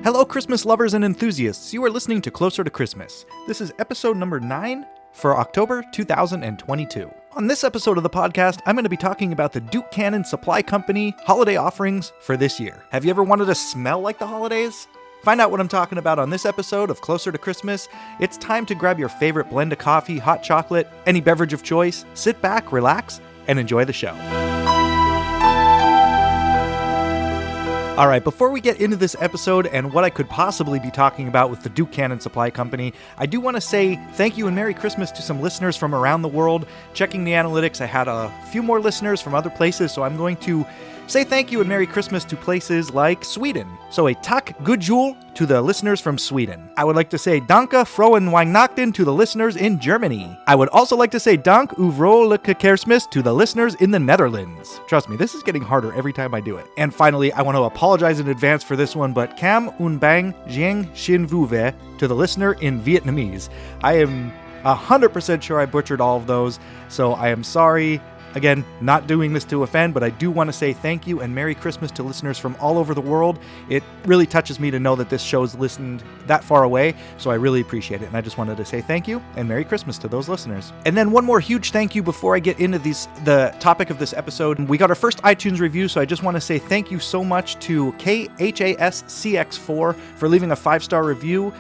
Hello, Christmas lovers and enthusiasts. You are listening to Closer to Christmas. This is episode number 9 for October 2022. On this episode of the podcast, I'm going to be talking about the Duke Cannon Supply Company holiday offerings for this year. Have you ever wanted to smell like the holidays? Find out what I'm talking about on this episode of Closer to Christmas. It's time to grab your favorite blend of coffee, hot chocolate, any beverage of choice, sit back, relax, and enjoy the show. All right, before we get into this episode and what I could possibly be talking about with the Duke Cannon Supply Company, I do want to say thank you and Merry Christmas to some listeners from around the world. Checking the analytics, I had a few more listeners from other places, so I'm going to say thank you and Merry Christmas to places like Sweden. So a Tack God Jul to the listeners from Sweden. I would like to say Danke Frohen Weihnachten to the listeners in Germany. I would also like to say Dank Vrolijke Kerstmis to the listeners in the Netherlands. Trust me, this is getting harder every time I do it. And finally, I want to apologize in advance for this one, but Cam Un Bang Giang Xin Vu Ve to the listener in Vietnamese. I am 100% sure I butchered all of those, so I am sorry. Again, not doing this to offend, but I do want to say thank you and Merry Christmas to listeners from all over the world. It really touches me to know that this show's listened that far away, so I really appreciate it. And I just wanted to say thank you and Merry Christmas to those listeners. And then one more huge thank you before I get into the topic of this episode. We got our first iTunes review, so I just want to say thank you so much to KHASCX4 for leaving a 5-star review.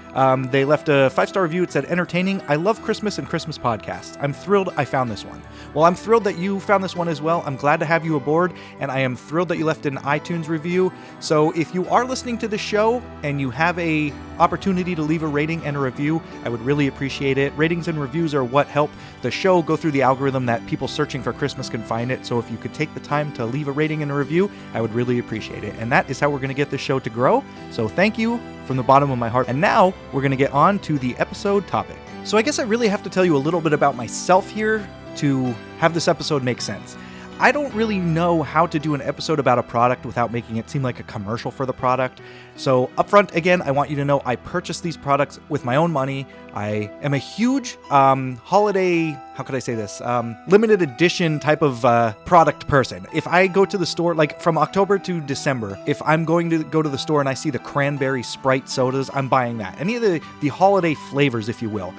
They left a 5-star review. It said, "Entertaining. I love Christmas and Christmas podcasts. I'm thrilled I found this one." Well, I'm thrilled that you found this one as well. I'm glad to have you aboard, and I am thrilled that you left an iTunes review. So if you are listening to the show and you have a opportunity to leave a rating and a review, I would really appreciate it. Ratings and reviews are what help the show go through the algorithm that people searching for Christmas can find it. So if you could take the time to leave a rating and a review, I would really appreciate it. And that is how we're going to get this show to grow. So thank you from the bottom of my heart. And now we're going to get on to the episode topic. So I guess I really have to tell you a little bit about myself here to have this episode make sense. I don't really know how to do an episode about a product without making it seem like a commercial for the product. So upfront, again, I want you to know I purchased these products with my own money. I am a huge holiday, how could I say this, limited edition type of product person. If I go to the store, like from October to December, if I'm going to go to the store and I see the cranberry Sprite sodas, I'm buying that. Any of the holiday flavors, if you will.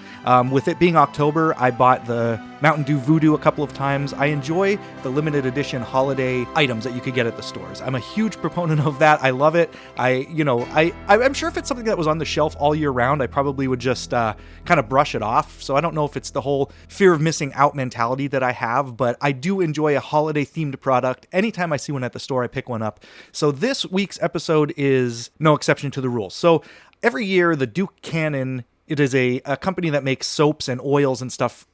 With it being October, I bought the Mountain Dew Voodoo a couple of times. I enjoy the limited edition holiday items that you could get at the stores. I'm a huge proponent of that. I love it. I'm sure if it's something that was on the shelf all year round, I probably would just kind of brush it off. So I don't know if it's the whole fear of missing out mentality that I have, but I do enjoy a holiday themed product. Anytime I see one at the store, I pick one up. So this week's episode is no exception to the rule. So every year, the Duke Cannon, it is a company that makes soaps and oils and stuff,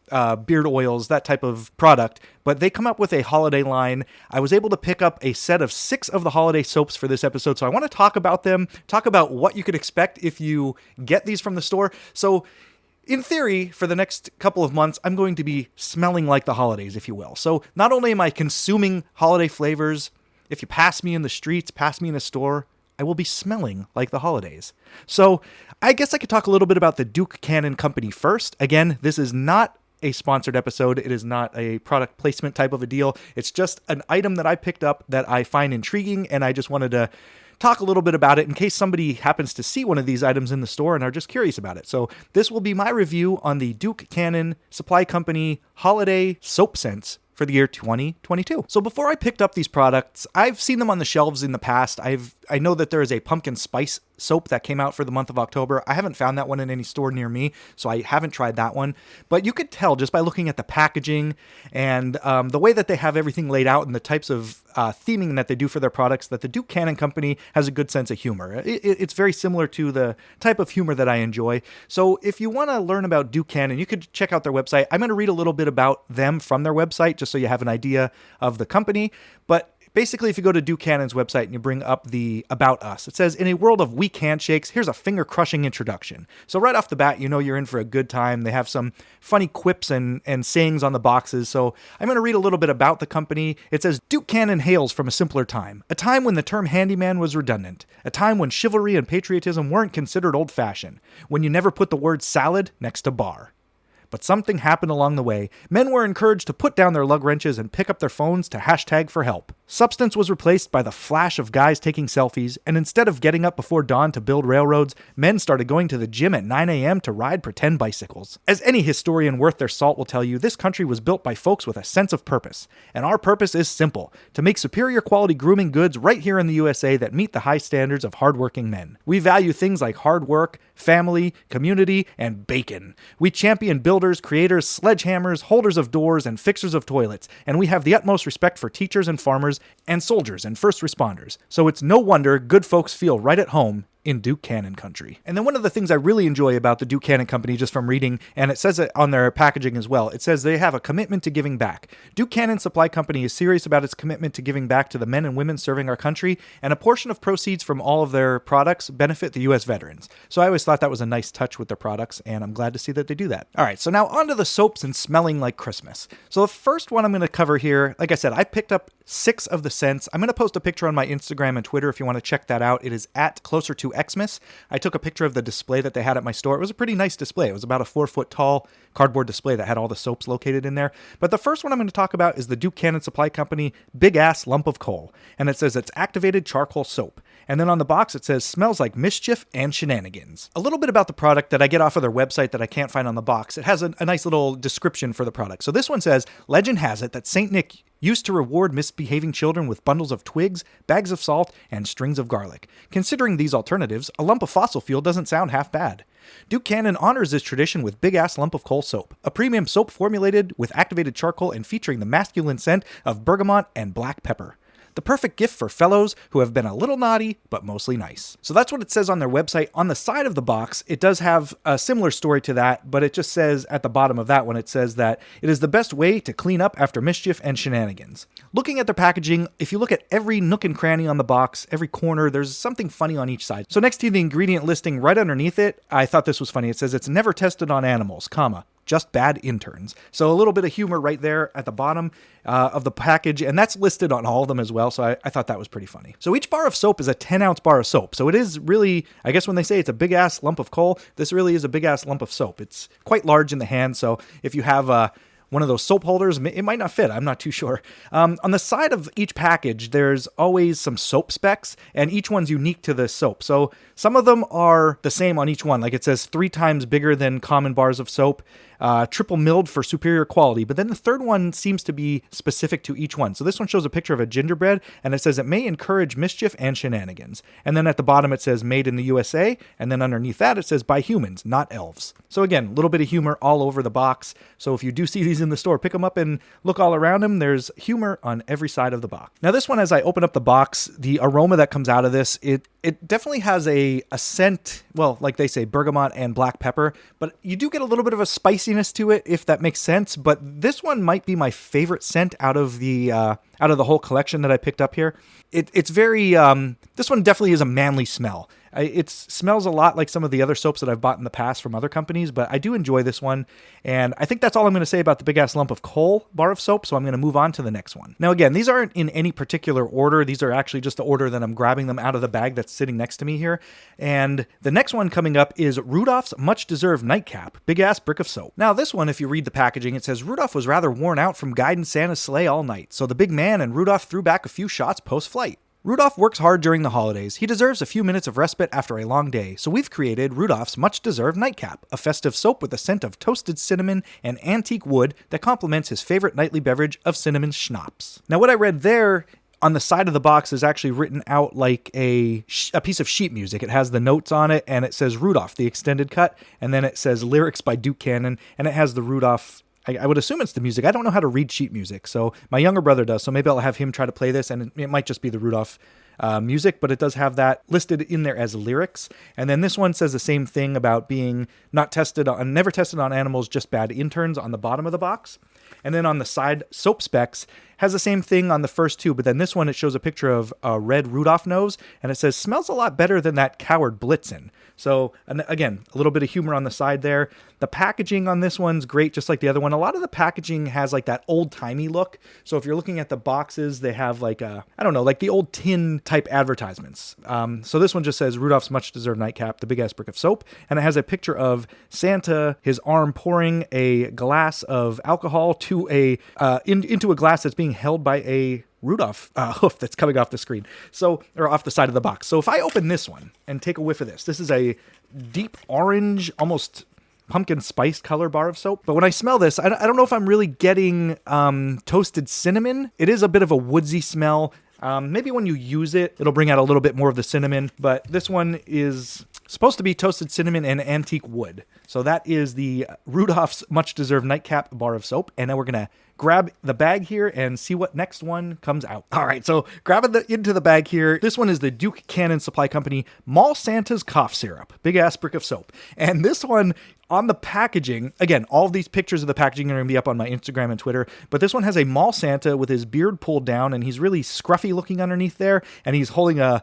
beard oils, that type of product, but they come up with a holiday line. I was able to pick up a set of 6 of the holiday soaps for this episode, so I want to talk about them, talk about what you could expect if you get these from the store. So in theory, for the next couple of months, I'm going to be smelling like the holidays, if you will. So not only am I consuming holiday flavors, if you pass me in the streets, pass me in a store, I will be smelling like the holidays. So I guess I could talk a little bit about the Duke Cannon Company first. Again, this is not a sponsored episode. It is not a product placement type of a deal. It's just an item that I picked up that I find intriguing, and I just wanted to talk a little bit about it in case somebody happens to see one of these items in the store and are just curious about it. So this will be my review on the Duke Cannon Supply Company Holiday Soap Scents for the year 2022. So before I picked up these products, I've seen them on the shelves in the past. I know that there is a pumpkin spice soap that came out for the month of October. I haven't found that one in any store near me, so I haven't tried that one. But you could tell just by looking at the packaging and the way that they have everything laid out and the types of theming that they do for their products that the Duke Cannon Company has a good sense of humor. It's very similar to the type of humor that I enjoy. So if you want to learn about Duke Cannon, you could check out their website. I'm going to read a little bit about them from their website just so you have an idea of the company. But basically, if you go to Duke Cannon's website and you bring up the About Us, it says, in a world of weak handshakes, here's a finger-crushing introduction. So right off the bat, you know you're in for a good time. They have some funny quips and sayings on the boxes. So I'm going to read a little bit about the company. It says, Duke Cannon hails from a simpler time, a time when the term handyman was redundant, a time when chivalry and patriotism weren't considered old-fashioned, when you never put the word salad next to bar. But something happened along the way. Men were encouraged to put down their lug wrenches and pick up their phones to hashtag for help. Substance was replaced by the flash of guys taking selfies, and instead of getting up before dawn to build railroads, men started going to the gym at 9 a.m. to ride pretend bicycles. As any historian worth their salt will tell you, this country was built by folks with a sense of purpose. And our purpose is simple: to make superior quality grooming goods right here in the USA that meet the high standards of hardworking men. We value things like hard work, family, community, and bacon. We champion builders, creators, sledgehammers, holders of doors, and fixers of toilets, and we have the utmost respect for teachers and farmers and soldiers and first responders. So it's no wonder good folks feel right at home in Duke Cannon country. And then one of the things I really enjoy about the Duke Cannon Company, just from reading, and it says it on their packaging as well, it says they have a commitment to giving back. Duke Cannon Supply Company is serious about its commitment to giving back to the men and women serving our country, and a portion of proceeds from all of their products benefit the U.S. veterans. So I always thought that was a nice touch with their products, and I'm glad to see that they do that. All right, so now on to the soaps and smelling like Christmas. So the first one I'm going to cover here, like I said, I picked up 6 of the scents. I'm going to post a picture on my Instagram and Twitter if you want to check that out. It is at Closer to Xmas. I took a picture of the display that they had at my store. It was a pretty nice display. It was about a 4-foot tall cardboard display that had all the soaps located in there. But the first one I'm going to talk about is the Duke Cannon Supply Company Big Ass Lump of Coal. And it says it's activated charcoal soap. And then on the box it says smells like mischief and shenanigans. A little bit about the product that I get off of their website that I can't find on the box. It has a nice little description for the product. So this one says, legend has it that St. Nick used to reward misbehaving children with bundles of twigs, bags of salt, and strings of garlic. Considering these alternatives, a lump of fossil fuel doesn't sound half bad. Duke Cannon honors this tradition with Big Ass Lump of Coal soap, a premium soap formulated with activated charcoal and featuring the masculine scent of bergamot and black pepper. The perfect gift for fellows who have been a little naughty, but mostly nice. So that's what it says on their website. On the side of the box, it does have a similar story to that, but it just says at the bottom of that one, it says that it is the best way to clean up after mischief and shenanigans. Looking at their packaging, if you look at every nook and cranny on the box, every corner, there's something funny on each side. So next to the ingredient listing right underneath it, I thought this was funny. It says it's never tested on animals, just bad interns. So a little bit of humor right there at the bottom of the package, and that's listed on all of them as well, so I thought that was pretty funny. So each bar of soap is a 10-ounce bar of soap, so it is really, I guess when they say it's a big-ass lump of coal, this really is a big-ass lump of soap. It's quite large in the hand, so if you have one of those soap holders, it might not fit. I'm not too sure. On the side of each package, there's always some soap specs, and each one's unique to the soap. So some of them are the same on each one. Like it says 3 times bigger than common bars of soap, triple milled for superior quality. But then the third one seems to be specific to each one. So this one shows a picture of a gingerbread, and it says it may encourage mischief and shenanigans. And then at the bottom it says made in the USA, and then underneath that it says by humans, not elves. So again, a little bit of humor all over the box. So if you do see these in the store, pick them up and look all around them. There's humor on every side of the box. Now this one, as I open up the box, the aroma that comes out of this, it definitely has a scent, well, like they say, bergamot and black pepper, but you do get a little bit of a spiciness to it, if that makes sense. But this one might be my favorite scent out of the whole collection that I picked up here. It's very, this one definitely is a manly smell. It smells a lot like some of the other soaps that I've bought in the past from other companies, but I do enjoy this one. And I think that's all I'm going to say about the Big Ass Lump of Coal bar of soap, so I'm going to move on to the next one. Now again, these aren't in any particular order. These are actually just the order that I'm grabbing them out of the bag that's sitting next to me here. And the next one coming up is Rudolph's Much-Deserved Nightcap, Big Ass Brick of Soap. Now this one, if you read the packaging, it says Rudolph was rather worn out from guiding Santa's sleigh all night, so the big man and Rudolph threw back a few shots post-flight. Rudolph works hard during the holidays. He deserves a few minutes of respite after a long day, so we've created Rudolph's Much-Deserved Nightcap, a festive soap with a scent of toasted cinnamon and antique wood that complements his favorite nightly beverage of cinnamon schnapps. Now what I read there on the side of the box is actually written out like a piece of sheet music. It has the notes on it, and it says Rudolph, the extended cut, and then it says lyrics by Duke Cannon, and it has the Rudolph. I would assume it's the music. I don't know how to read sheet music, so my younger brother does, so maybe I'll have him try to play this, and it might just be the Rudolph music, but it does have that listed in there as lyrics. And then this one says the same thing about being never tested on animals, just bad interns on the bottom of the box. And then on the side, soap specs has the same thing on the first two, but then this one, it shows a picture of a red Rudolph nose, and it says, smells a lot better than that coward Blitzen. So, and again, a little bit of humor on the side there. The packaging on this one's great, just like the other one. A lot of the packaging has like that old-timey look. So if you're looking at the boxes, they have like like the old tin type advertisements. So this one just says Rudolph's much-deserved nightcap, the big-ass brick of soap. And it has a picture of Santa, his arm pouring a glass of alcohol to into a glass that's being held by a Rudolph hoof that's coming off the screen. Or off the side of the box. So if I open this one and take a whiff of this is a deep orange, almost pumpkin spice color bar of soap. But when I smell this, I don't know if I'm really getting toasted cinnamon. It is a bit of a woodsy smell. Maybe when you use it, it'll bring out a little bit more of the cinnamon. But this one is supposed to be toasted cinnamon and antique wood. So that is the Rudolph's much-deserved nightcap bar of soap. And then we're going to grab the bag here and see what next one comes out. All right, so grabbing into the bag here. This one is the Duke Cannon Supply Company Mall Santa's Cough Syrup. Big ass brick of soap. And this one on the packaging, again, all of these pictures of the packaging are going to be up on my Instagram and Twitter, but this one has a mall Santa with his beard pulled down and he's really scruffy looking underneath there, and he's holding a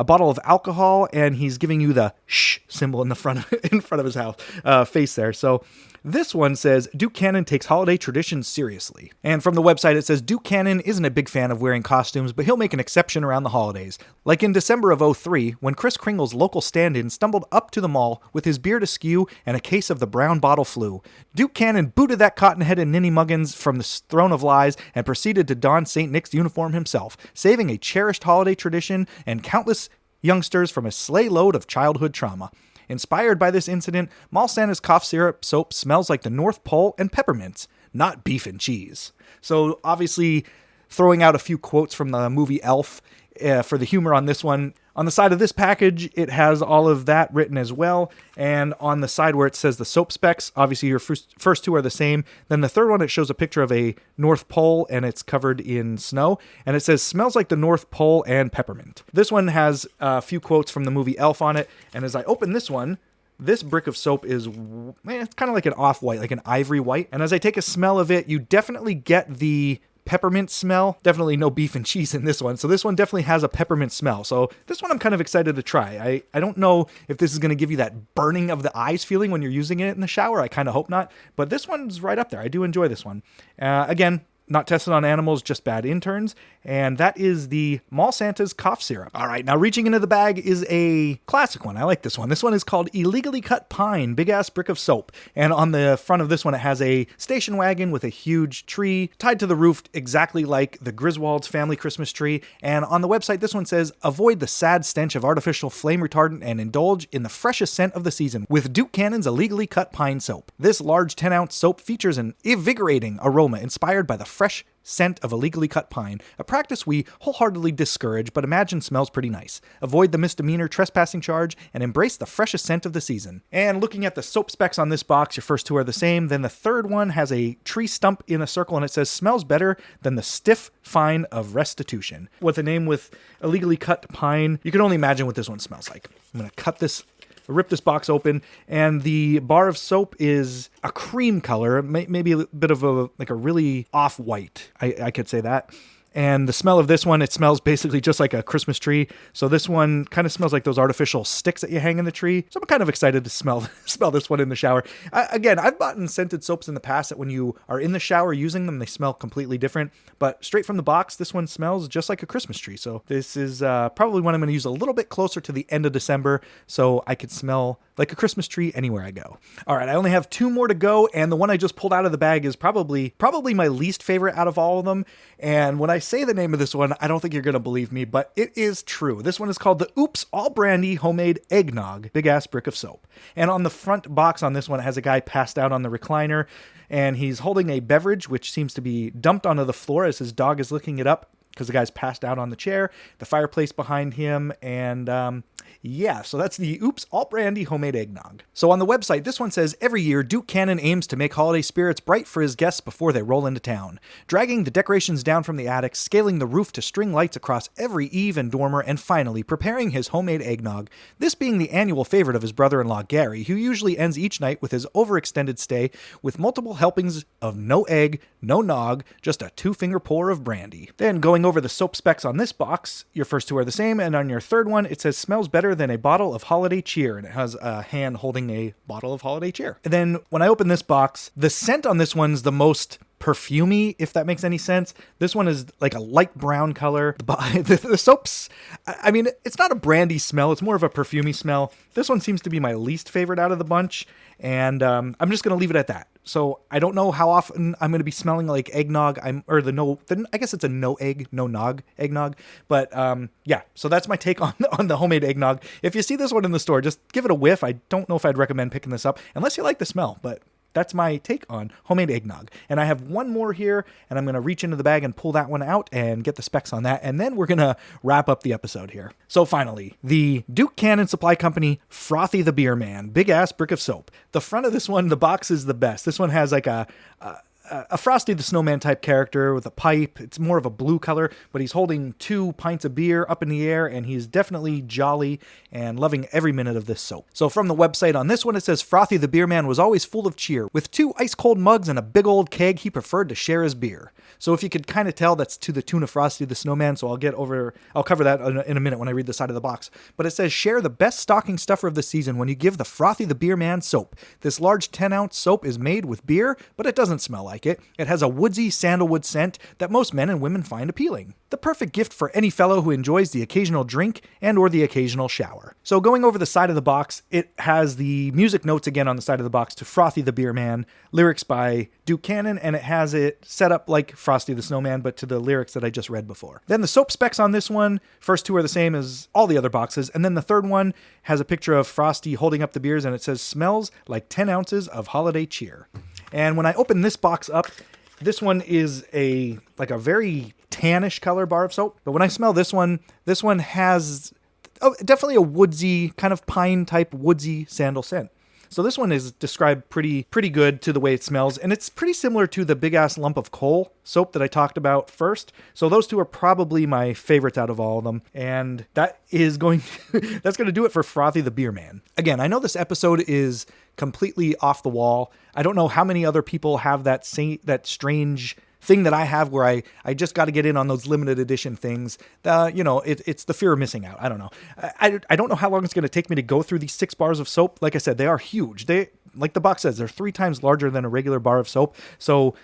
bottle of alcohol, and he's giving you the shh symbol in the front of his face there. So this one says, Duke Cannon takes holiday traditions seriously. And from the website, it says, Duke Cannon isn't a big fan of wearing costumes, but he'll make an exception around the holidays. Like in December of '03, when Kris Kringle's local stand-in stumbled up to the mall with his beard askew and a case of the brown bottle flu. Duke Cannon booted that cotton-headed Ninny Muggins from the throne of lies and proceeded to don St. Nick's uniform himself, saving a cherished holiday tradition and countless youngsters from a sleigh load of childhood trauma. Inspired by this incident, Mall Santa's cough syrup soap smells like the North Pole and peppermints, not beef and cheese. So obviously throwing out a few quotes from the movie Elf for the humor on this one. On the side of this package, it has all of that written as well. And on the side where it says the soap specs, obviously your first two are the same. Then the third one, it shows a picture of a North Pole and it's covered in snow. And it says, smells like the North Pole and peppermint. This one has a few quotes from the movie Elf on it. And as I open this one, this brick of soap is, it's kind of like an off-white, like an ivory white. And as I take a smell of it, you definitely get the peppermint smell. Definitely no beef and cheese in this one. So this one definitely has a peppermint smell. So this one I'm kind of excited to try. I don't know if this is going to give you that burning of the eyes feeling when you're using it in the shower. I kind of hope not. But this one's right up there. I do enjoy this one. Again, not tested on animals, just bad interns. And that is the Mall Santa's cough syrup. All right, now reaching into the bag is a classic one. I like this one. This one is called Illegally Cut Pine, Big Ass Brick of Soap. And on the front of this one, it has a station wagon with a huge tree tied to the roof, exactly like the Griswold's family Christmas tree. And on the website, this one says, avoid the sad stench of artificial flame retardant and indulge in the freshest scent of the season with Duke Cannon's Illegally Cut Pine Soap. This large 10-ounce soap features an invigorating aroma inspired by the fresh scent of illegally cut pine, a practice we wholeheartedly discourage but imagine smells pretty nice. Avoid the misdemeanor trespassing charge and embrace the freshest scent of the season. And looking at the soap specs on this box, your first two are the same. Then the third one has a tree stump in a circle and it says smells better than the stiff fine of restitution. With a name with illegally cut pine, you can only imagine what this one smells like. I'm going to rip this box open, and the bar of soap is a cream color, maybe a bit of a really off-white. I could say that. And the smell of this one, it smells basically just like a Christmas tree. So this one kind of smells like those artificial sticks that you hang in the tree. So I'm kind of excited to smell this one in the shower. Again, I've bought scented soaps in the past that when you are in the shower using them, they smell completely different. But straight from the box, this one smells just like a Christmas tree. So this is probably one I'm going to use a little bit closer to the end of December so I could smell like a Christmas tree anywhere I go. All right, I only have two more to go, and the one I just pulled out of the bag is probably my least favorite out of all of them. And when I say the name of this one, I don't think you're going to believe me, but it is true. This one is called the Oops All Brandy Homemade Eggnog Big Ass Brick of Soap. And on the front box on this one, it has a guy passed out on the recliner, and he's holding a beverage, which seems to be dumped onto the floor as his dog is licking it up because the guy's passed out on the chair, the fireplace behind him, and so that's the Oops All Brandy Homemade Eggnog. So on the website, this one says, every year, Duke Cannon aims to make holiday spirits bright for his guests before they roll into town. Dragging the decorations down from the attic, scaling the roof to string lights across every eave and dormer, and finally preparing his homemade eggnog. This being the annual favorite of his brother-in-law Gary, who usually ends each night with his overextended stay with multiple helpings of no egg, no nog, just a 2-finger pour of brandy. Then going over the soap specs on this box, your first two are the same, and on your third one, it says smells better better than a bottle of holiday cheer. And it has a hand holding a bottle of holiday cheer. And then when I open this box, the scent on this one's the most perfumey, if that makes any sense. This one is like a light brown color. The soaps, I mean, it's not a brandy smell. It's more of a perfumey smell. This one seems to be my least favorite out of the bunch. And I'm just going to leave it at that. So I don't know how often I'm going to be smelling like eggnog. I guess it's a no nog eggnog. But yeah, so that's my take on the homemade eggnog. If you see this one in the store, just give it a whiff. I don't know if I'd recommend picking this up unless you like the smell, but that's my take on homemade eggnog. And I have one more here, and I'm going to reach into the bag and pull that one out and get the specs on that. And then we're going to wrap up the episode here. So finally, the Duke Cannon Supply Company Frothy the Beer Man, big ass brick of soap. The front of this one, the box is the best. This one has like a Frosty the Snowman type character with a pipe. It's more of a blue color, but he's holding 2 pints of beer up in the air, and he's definitely jolly and loving every minute of this soap. So from the website on this one, it says, Frothy the Beer Man was always full of cheer. With 2 ice-cold mugs and a big old keg, he preferred to share his beer. So if you could kind of tell, that's to the tune of Frosty the Snowman, so I'll cover that in a minute when I read the side of the box. But it says, share the best stocking stuffer of the season when you give the Frothy the Beer Man soap. This large 10-ounce soap is made with beer, but it doesn't smell like it. It has a woodsy sandalwood scent that most men and women find appealing. The perfect gift for any fellow who enjoys the occasional drink and or the occasional shower. So going over the side of the box, it has the music notes again on the side of the box to Frothy the Beer Man, lyrics by Duke Cannon, and it has it set up like Frosty the Snowman, but to the lyrics that I just read before. Then the soap specs on this one, first 2 are the same as all the other boxes, and then the third one has a picture of Frosty holding up the beers, and it says, smells like 10 ounces of holiday cheer. And when I open this box up, this one is a very tannish color bar of soap. But when I smell this one has definitely a woodsy, kind of pine type woodsy sandal scent. So this one is described pretty good to the way it smells, and it's pretty similar to the big ass lump of coal soap that I talked about first. So those 2 are probably my favorites out of all of them, and that's going to do it for Frothy the Beer Man. Again, I know this episode is completely off the wall. I don't know how many other people have that strange thing that I have where I just got to get in on those limited edition things. It's the fear of missing out. I don't know. I don't know how long it's going to take me to go through these 6 bars of soap. Like I said, they are huge. Like the box says, they're 3 times larger than a regular bar of soap. So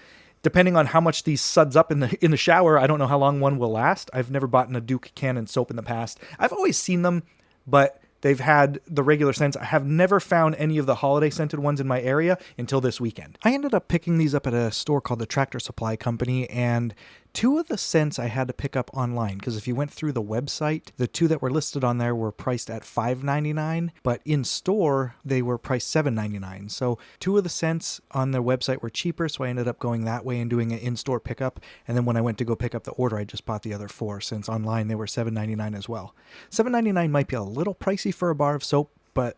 depending on how much these suds up in the shower, I don't know how long one will last. I've never bought a Duke Cannon soap in the past. I've always seen them, but they've had the regular scents. I have never found any of the holiday scented ones in my area until this weekend. I ended up picking these up at a store called the Tractor Supply Company, and 2 of the scents I had to pick up online, because if you went through the website, the 2 that were listed on there were priced at $5.99, but in store they were priced $7.99. So 2 of the scents on their website were cheaper, so I ended up going that way and doing an in-store pickup. And then when I went to go pick up the order, I just bought the other 4, since online they were $7.99 as well. $7.99 might be a little pricey for a bar of soap, but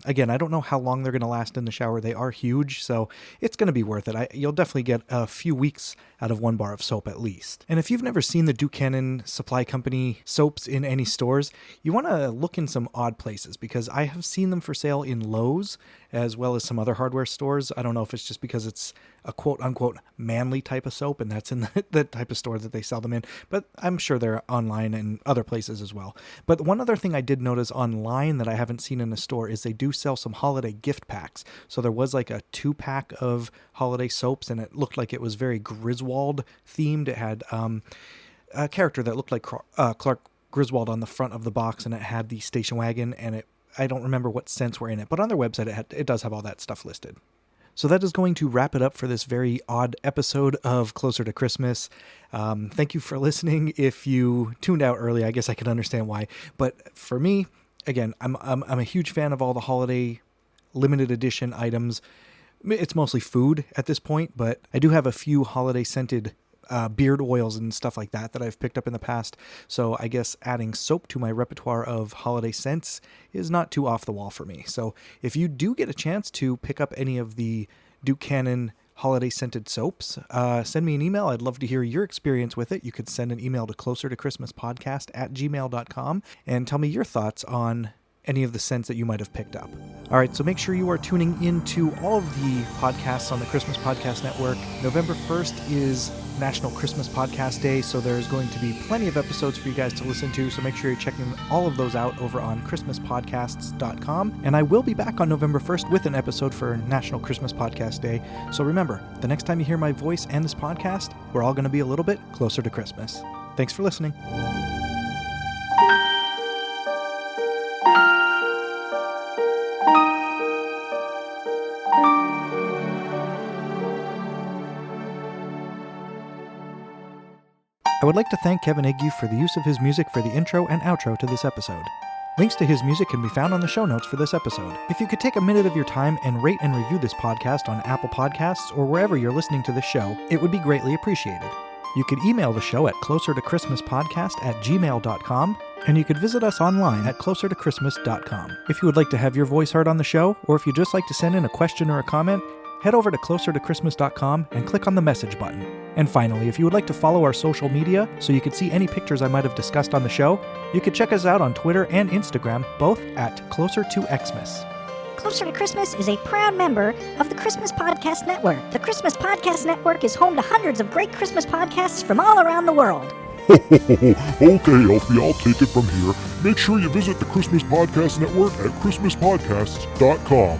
again, I don't know how long they're going to last in the shower. They are huge, so it's going to be worth it. You'll definitely get a few weeks out of 1 bar of soap at least. And if you've never seen the Duke Cannon Supply Company soaps in any stores, you want to look in some odd places, because I have seen them for sale in Lowe's as well as some other hardware stores. I don't know if it's just because it's a quote-unquote manly type of soap, and that's in the type of store that they sell them in, but I'm sure they're online and other places as well. But one other thing I did notice online that I haven't seen in a store is they do sell some holiday gift packs. So there was like a 2-pack of holiday soaps, and it looked like it was very Griswold themed. It had a character that looked like Clark Griswold on the front of the box, and it had the station wagon, and I don't remember what scents were in it, but on their website it does have all that stuff listed. So that is going to wrap it up for this very odd episode of Closer to Christmas. Thank you for listening. If you tuned out early, I guess I can understand why. But for me, again, I'm a huge fan of all the holiday limited edition items. It's mostly food at this point, but I do have a few holiday scented beard oils and stuff like that I've picked up in the past. So I guess adding soap to my repertoire of holiday scents is not too off the wall for me. So if you do get a chance to pick up any of the Duke Cannon holiday scented soaps, send me an email. I'd love to hear your experience with it. You could send an email to closertochristmaspodcast@gmail.com and tell me your thoughts on any of the scents that you might have picked up. All right, so make sure you are tuning into all of the podcasts on the Christmas Podcast Network. November 1st is National Christmas Podcast Day, so there's going to be plenty of episodes for you guys to listen to, so make sure you're checking all of those out over on ChristmasPodcasts.com. And I will be back on November 1st with an episode for National Christmas Podcast Day. So remember, the next time you hear my voice and this podcast, we're all going to be a little bit closer to Christmas. Thanks for listening. I would like to thank Kevin Iggy for the use of his music for the intro and outro to this episode. Links to his music can be found on the show notes for this episode. If you could take a minute of your time and rate and review this podcast on Apple Podcasts or wherever you're listening to this show, it would be greatly appreciated. You could email the show at closertochristmaspodcast@gmail.com, and you could visit us online at closertochristmas.com. If you would like to have your voice heard on the show, or if you'd just like to send in a question or a comment, head over to closertochristmas.com and click on the message button. And finally, if you would like to follow our social media so you could see any pictures I might have discussed on the show, you could check us out on Twitter and Instagram, both at Closer to Xmas. Closer to Christmas is a proud member of the Christmas Podcast Network. The Christmas Podcast Network is home to hundreds of great Christmas podcasts from all around the world. Okay, Elfie, I'll take it from here. Make sure you visit the Christmas Podcast Network at ChristmasPodcasts.com.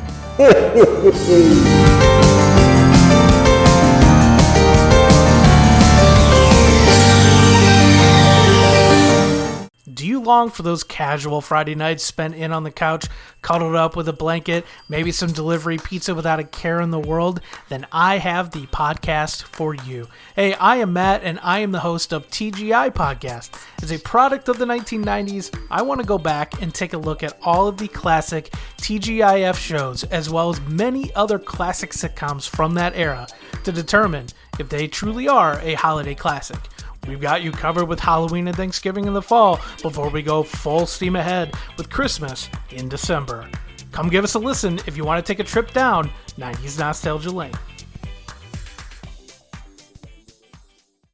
Do you long for those casual Friday nights spent in on the couch, cuddled up with a blanket, maybe some delivery pizza without a care in the world? Then I have the podcast for you. Hey, I am Matt, and I am the host of TGI Podcast. As a product of the 1990s, I want to go back and take a look at all of the classic TGIF shows, as well as many other classic sitcoms from that era, to determine if they truly are a holiday classic. We've got you covered with Halloween and Thanksgiving in the fall before we go full steam ahead with Christmas in December. Come give us a listen if you want to take a trip down 90s Nostalgia Lane.